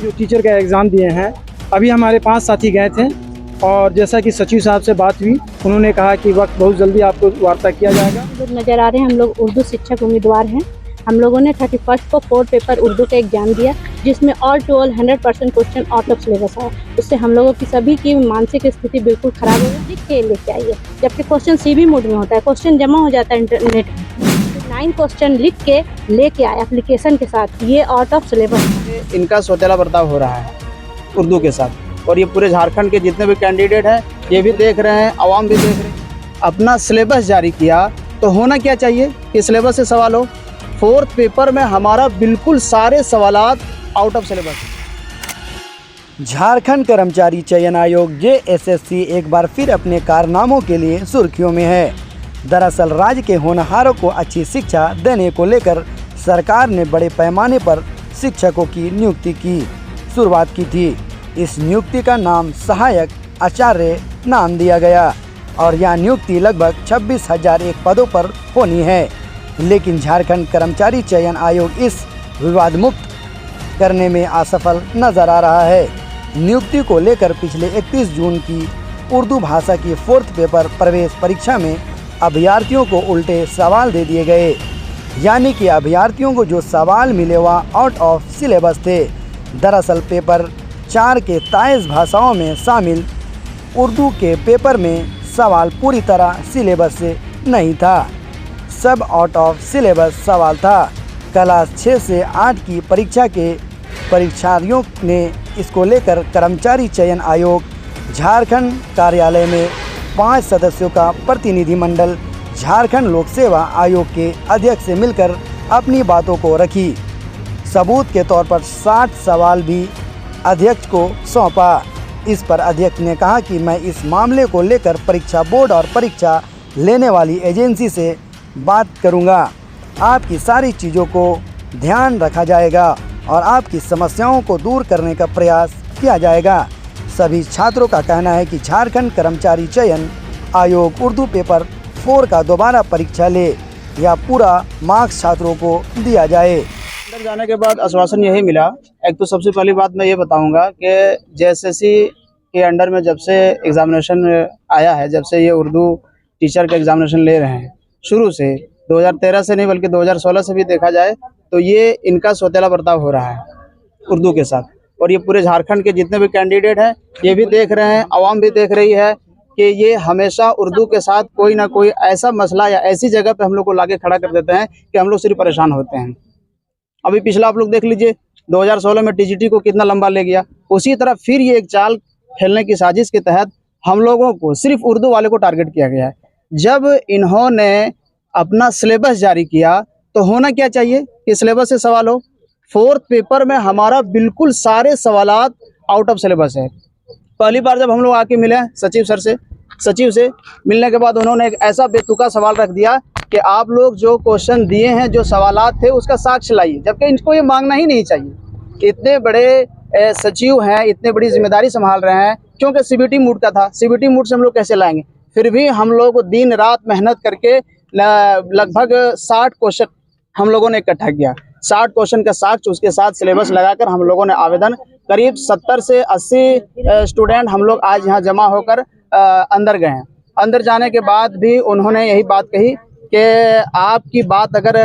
जो टीचर का एग्ज़ाम दिए हैं, अभी हमारे 5 साथी गए थे और जैसा कि सचिव साहब से बात हुई, उन्होंने कहा कि वक्त बहुत जल्दी आपको वार्ता किया जाएगा। लोग नज़र आ रहे हैं, हम लोग उर्दू शिक्षक उम्मीदवार हैं। हम लोगों ने 31 को 4 पेपर उर्दू का एग्जाम दिया, जिसमें all to all 100% question out of syllabus आया। उससे हम लोगों की सभी की मानसिक स्थिति बिल्कुल ख़राब हो गई। लिख के लेके आइए, जबकि क्वेश्चन सीबी मोड में होता है, क्वेश्चन जमा हो जाता है इंटरनेट में। 9 क्वेश्चन लिख के लेके आए एप्लीकेशन के साथ, ये आउट ऑफ सिलेबस। इनका सौतेला बर्ताव हो रहा है उर्दू के साथ, और ये पूरे झारखंड के जितने भी कैंडिडेट हैं ये भी देख रहे हैं, आवाम भी देख रहे हैं। अपना सिलेबस जारी किया तो होना क्या चाहिए कि सिलेबस से सवाल हो। 4th पेपर में हमारा बिल्कुल सारे सवालात आउट ऑफ सिलेबस। झारखंड कर्मचारी चयन आयोग JSSC एक बार फिर अपने कारनामों के लिए सुर्खियों में है। दरअसल राज्य के होनहारों को अच्छी शिक्षा देने को लेकर सरकार ने बड़े पैमाने पर शिक्षकों की नियुक्ति की शुरुआत की थी। इस नियुक्ति का नाम सहायक आचार्य नाम दिया गया और यह नियुक्ति लगभग 26,001 पदों पर होनी है। लेकिन झारखंड कर्मचारी चयन आयोग इस विवाद मुक्त करने में असफल नजर आ रहा है। नियुक्ति को लेकर पिछले 31 जून की उर्दू भाषा की 4th पेपर प्रवेश परीक्षा में अभ्यर्थियों को उल्टे सवाल दे दिए गए, यानी कि अभ्यर्थियों को जो सवाल मिले वह आउट ऑफ सिलेबस थे। दरअसल पेपर 4 के 23 भाषाओं में शामिल उर्दू के पेपर में सवाल पूरी तरह सिलेबस से नहीं था, सब आउट ऑफ सिलेबस सवाल था। क्लास 6 से 8 की परीक्षा के परीक्षार्थियों ने इसको लेकर कर्मचारी चयन आयोग झारखंड कार्यालय में 5 सदस्यों का प्रतिनिधिमंडल झारखंड लोक सेवा आयोग के अध्यक्ष से मिलकर अपनी बातों को रखी। सबूत के तौर पर 60 सवाल भी अध्यक्ष को सौंपा। इस पर अध्यक्ष ने कहा कि मैं इस मामले को लेकर परीक्षा बोर्ड और परीक्षा लेने वाली एजेंसी से बात करूंगा। आपकी सारी चीज़ों को ध्यान रखा जाएगा और आपकी समस्याओं को दूर करने का प्रयास किया जाएगा। सभी छात्रों का कहना है कि झारखंड कर्मचारी चयन आयोग उर्दू पेपर 4 का दोबारा परीक्षा ले या पूरा मार्क्स छात्रों को दिया जाए। अंदर जाने के बाद आश्वासन यही मिला। एक तो सबसे पहली बात मैं ये बताऊंगा कि JSSC के अंडर में जब से एग्जामिनेशन आया है, जब से ये उर्दू टीचर का एग्जामिनेशन ले रहे हैं, शुरू से 2013 से नहीं बल्कि 2016 से भी देखा जाए तो ये इनका सौतेला बर्ताव हो रहा है उर्दू के साथ, और ये पूरे झारखंड के जितने भी कैंडिडेट हैं ये भी देख रहे हैं, आवाम भी देख रही है कि ये हमेशा उर्दू के साथ कोई ना कोई ऐसा मसला या ऐसी जगह पे हम लोग को लाके खड़ा कर देते हैं कि हम लोग सिर्फ परेशान होते हैं। अभी पिछला आप लोग देख लीजिए, 2016 में TGT को कितना लंबा ले गया। उसी तरह फिर ये एक चाल खेलने की साजिश के तहत हम लोगों को सिर्फ उर्दू वाले को टारगेट किया गया है। जब इन्होंने अपना सिलेबस जारी किया तो होना क्या चाहिए कि सिलेबस से सवाल हो। 4th पेपर में हमारा बिल्कुल सारे सवालात आउट ऑफ सिलेबस है। पहली बार जब हम लोग आके मिले सचिव से मिलने के बाद उन्होंने एक ऐसा बेतुका सवाल रख दिया कि आप लोग जो क्वेश्चन दिए हैं, जो सवालात थे, उसका साक्ष्य लाइए, जबकि इनको ये मांगना ही नहीं चाहिए। इतने बड़े सचिव हैं, इतने बड़ी जिम्मेदारी संभाल रहे हैं, क्योंकि CBT मूड का था। CBT मूड से हम लोग कैसे लाएंगे। फिर भी हम लोग दिन रात मेहनत करके लगभग 60 क्वेश्चन हम लोगों ने इकट्ठा किया। 60 क्वेश्चन का साक्ष्य, उसके साथ सिलेबस लगाकर हम लोगों ने आवेदन, करीब 70 से 80 स्टूडेंट हम लोग आज यहाँ जमा होकर अंदर गए हैं। अंदर जाने के बाद भी उन्होंने यही बात कही कि आपकी बात अगर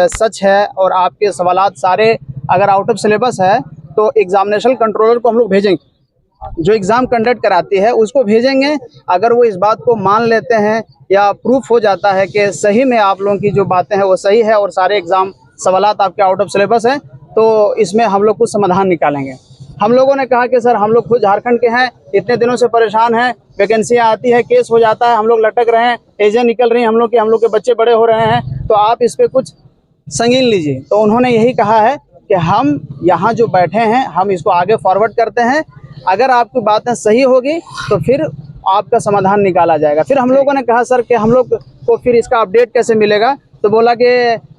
सच है और आपके सवालात सारे अगर आउट ऑफ सिलेबस है तो एग्जामिनेशन कंट्रोलर को हम लोग भेजेंगे, जो एग्ज़ाम कंडक्ट कराती है उसको भेजेंगे। अगर वो इस बात को मान लेते हैं या प्रूफ हो जाता है कि सही में आप लोगों की जो बातें हैं वो सही है और सारे एग्ज़ाम सवालात आपके आउट ऑफ सिलेबस हैं, तो इसमें हम लोग कुछ समाधान निकालेंगे। हम लोगों ने कहा कि सर हम लोग खुद झारखंड के हैं, इतने दिनों से परेशान हैं, वैकेंसियाँ आती है, केस हो जाता है, हम लोग लटक रहे हैं, एजें निकल रही हैं हम लोग के बच्चे बड़े हो रहे हैं, तो आप इस पर कुछ संगीन लीजिए। तो उन्होंने यही कहा है कि हम यहाँ जो बैठे हैं हम इसको आगे फॉरवर्ड करते हैं, अगर आपकी बातें सही होगी तो फिर आपका समाधान निकाला जाएगा। फिर हम लोगों ने कहा सर कि हम लोग को फिर इसका अपडेट कैसे मिलेगा, तो बोला कि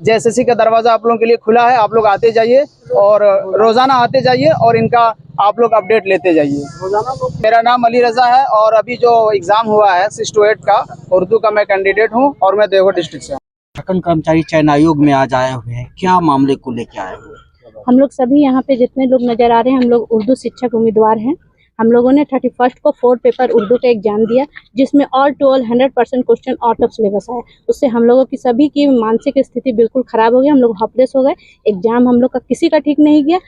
JSSC का दरवाज़ा आप लोगों के लिए खुला है, आप लोग आते जाइए और रोज़ाना आते जाइए और इनका आप लोग अपडेट लेते जाइए। मेरा नाम अली रज़ा है और अभी जो एग्ज़ाम हुआ है 6 to 8 का उर्दू का मैं कैंडिडेट हूँ और मैं देवघर डिस्ट्रिक्ट से हूँ। झारखंड कर्मचारी चयन आयोग में आज आए हुए हैं, क्या मामले को लेकर आए हुए? हम लोग सभी यहाँ पे जितने लोग नज़र आ रहे हैं हम लोग उर्दू शिक्षक उम्मीदवार हैं। हम लोगों ने 31 को 4 पेपर उर्दू का एग्जाम दिया जिसमें all to all 100% question out of syllabus आया। उससे हम लोगों की सभी की मानसिक स्थिति बिल्कुल ख़राब हो गई। हम लोग होपलेस हो गए। एग्जाम हम लोग का किसी का ठीक नहीं गया।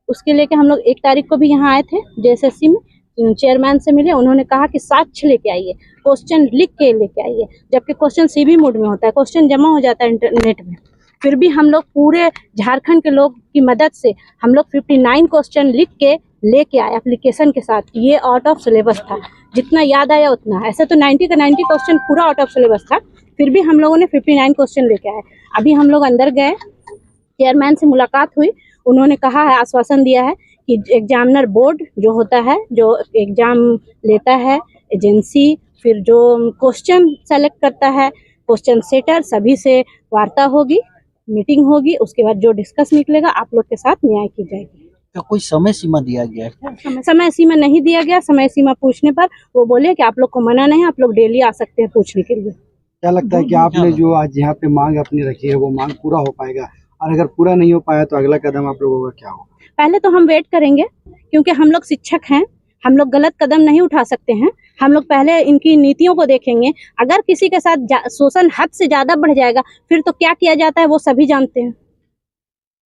उसके लेके हम लोग 1 तारीख को भी यहाँ आए थे JSSC में, चेयरमैन से मिले। उन्होंने कहा कि साक्ष्य लेके आइए, क्वेश्चन लिख के लेके आइए, जबकि क्वेश्चन CB मोड में होता है, क्वेश्चन जमा हो जाता है इंटरनेट में। फिर भी हम लोग पूरे झारखंड के लोग की मदद से हम लोग 59 क्वेश्चन लिख के लेके आए एप्लीकेशन के साथ। ये आउट ऑफ सिलेबस था, जितना याद आया उतना। ऐसे तो 90 का 90 क्वेश्चन पूरा आउट ऑफ सिलेबस था, फिर भी हम लोगों ने 59 क्वेश्चन लेके आए। अभी हम लोग अंदर गए, चेयरमैन से मुलाकात हुई। उन्होंने कहा है, आश्वासन दिया है कि एग्जामिनर बोर्ड जो होता है, जो एग्जाम लेता है एजेंसी, फिर जो क्वेश्चन सेलेक्ट करता है, क्वेश्चन सेटर, सभी से वार्ता होगी, मीटिंग होगी। उसके बाद जो डिस्कस निकलेगा आप लोग के साथ न्याय की जाएगी। तो कोई समय सीमा दिया गया है क्या? समय सीमा नहीं दिया गया। समय सीमा पूछने पर वो बोले कि आप लोग को मना नहीं, आप लोग डेली आ सकते हैं पूछने के लिए। क्या लगता है कि आपने जो आज यहाँ पे मांग अपनी रखी है वो मांग पूरा हो पाएगा, और अगर पूरा नहीं हो पाया तो अगला कदम आप लोगों का क्या होगा? पहले तो हम वेट करेंगे, क्योंकि हम लोग शिक्षक हैं, हम लोग गलत कदम नहीं उठा सकते हैं। हम लोग पहले इनकी नीतियों को देखेंगे। अगर किसी के साथ शोषण हद से ज्यादा बढ़ जाएगा फिर तो क्या किया जाता है वो सभी जानते हैं।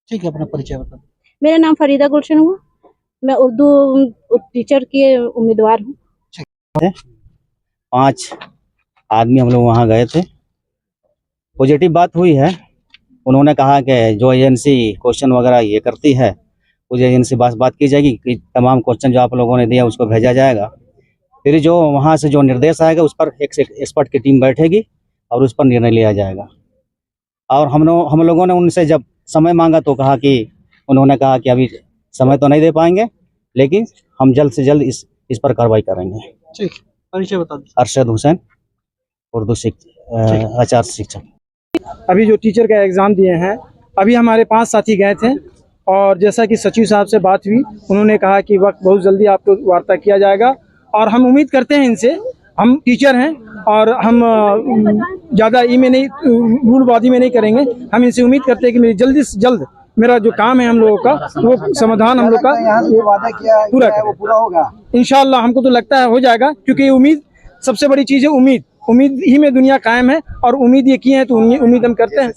ठीक है, अपना परिचय बताओ। मेरा नाम फरीदा गुलशन हुआ, मैं उर्दू टीचर की उम्मीदवार हूँ। 5 आदमी हम लोग वहाँ गए थे। पॉजिटिव बात हुई है। उन्होंने कहा कि जो एजेंसी क्वेश्चन वगैरह ये करती है उस एजेंसी बात की जाएगी कि तमाम क्वेश्चन जो आप लोगों ने दिया उसको भेजा जाएगा। फिर जो वहाँ से जो निर्देश आएगा उस पर एक एक्सपर्ट की टीम बैठेगी और उस पर निर्णय लिया जाएगा। और हम लोगों ने उनसे जब समय मांगा तो उन्होंने कहा कि अभी समय तो नहीं दे पाएंगे, लेकिन हम जल्द से जल्द इस पर कार्रवाई करेंगे। ठीक, परिचय बता दीजिए। अरशद हुसैन, उर्दू आचार्य शिक्षक। अभी जो टीचर का एग्ज़ाम दिए हैं, अभी हमारे 5 साथी गए थे और जैसा कि सचिव साहब से बात हुई, उन्होंने कहा कि वक्त बहुत जल्दी आपको वार्ता किया जाएगा। और हम उम्मीद करते हैं इनसे, हम टीचर हैं और हम ज़्यादा रूढ़वादी में नहीं करेंगे। हम इनसे उम्मीद करते हैं कि मेरी जल्दी से जल्द मेरा जो काम है हम लोगों का वो समाधान हम लोग का वादा किया पूरा होगा इंशाअल्लाह। हमको तो लगता है हो जाएगा, क्योंकि उम्मीद सबसे बड़ी चीज़ है। उम्मीद ही में दुनिया कायम है और उम्मीद ये की है तो उम्मीद हम करते हैं।